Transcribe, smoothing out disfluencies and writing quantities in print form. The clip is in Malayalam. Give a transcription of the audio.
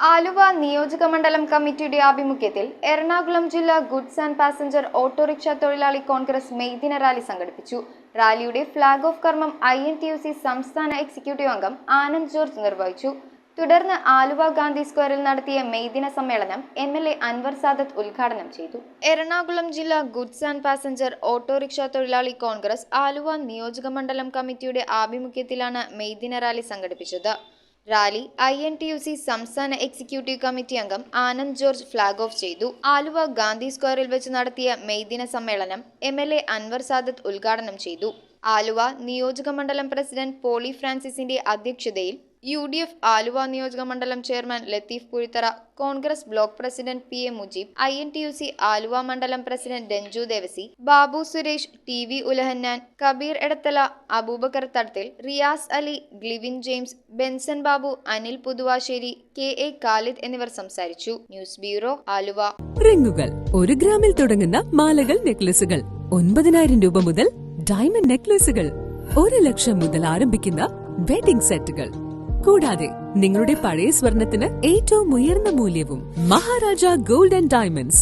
ആലുവ നിയോജകമണ്ഡലം കമ്മിറ്റിയുടെ ആഭിമുഖ്യത്തിൽ എറണാകുളം ജില്ലാ ഗുഡ്സ് ആൻഡ് പാസഞ്ചർ ഓട്ടോറിക്ഷ തൊഴിലാളി കോൺഗ്രസ് മെയ്ദിന റാലി സംഘടിപ്പിച്ചു. റാലിയുടെ ഫ്ളാഗ് ഓഫ് കർമ്മം INTUC സംസ്ഥാന എക്സിക്യൂട്ടീവ് അംഗം ആനന്ദ് ജോർജ് നിർവഹിച്ചു. തുടർന്ന് ആലുവ ഗാന്ധി സ്ക്വയറിൽ നടത്തിയ മെയ്ദിന സമ്മേളനം MLA അൻവർ സാദത്ത് ഉദ്ഘാടനം ചെയ്തു. എറണാകുളം ജില്ലാ ഗുഡ്സ് ആൻഡ് പാസഞ്ചർ ഓട്ടോറിക്ഷ തൊഴിലാളി കോൺഗ്രസ് ആലുവ നിയോജകമണ്ഡലം കമ്മിറ്റിയുടെ ആഭിമുഖ്യത്തിലാണ് മെയ്ദിന റാലി സംഘടിപ്പിച്ചത്. റാലി INTUC സംസ്ഥാന എക്സിക്യൂട്ടീവ് കമ്മിറ്റി അംഗം ആനന്ദ് ജോർജ് ഫ്ളാഗ് ഓഫ് ചെയ്തു. ആലുവ ഗാന്ധി സ്ക്വയറിൽ വെച്ച് നടത്തിയ മെയ്ദിന സമ്മേളനം MLA അൻവർ സാദത്ത് ഉദ്ഘാടനം ചെയ്തു. ആലുവ നിയോജകമണ്ഡലം പ്രസിഡന്റ് പോളി ഫ്രാൻസിസിന്റെ അധ്യക്ഷതയിൽ UDF ആലുവ നിയോജകമണ്ഡലം chairman Latheef Puzhithara, Congress block president PA Mujeeb, INTUC Aluva മണ്ഡലം president Denchu Devasi, Babu Suresh, TV Ulahannan, Kabeer Edathala, Abubakar Thadathil, Riyas Ali, Glivin James, Benson Babu, Anil Puthuvassery, KA Khalid എന്നിവർ സംസാരിച്ചു. News bureau, Aluva. റിങ്ങുകൾ 1 ഗ്രാമിൽ തുടങ്ങുന്ന മാലകൾ, നെക്ലസുകൾ 9,000 രൂപ മുതൽ ഡയമണ്ട് നെക്ലസുകൾ 1 ലക്ഷം മുതൽ ആരംഭിക്കുന്ന വെഡിംഗ് സെറ്റുകൾ, കൂടാതെ നിങ്ങളുടെ പഴയ സ്വർണത്തിന് ഏറ്റവും ഉയർന്ന മൂല്യവും. Maharaja gold and diamonds,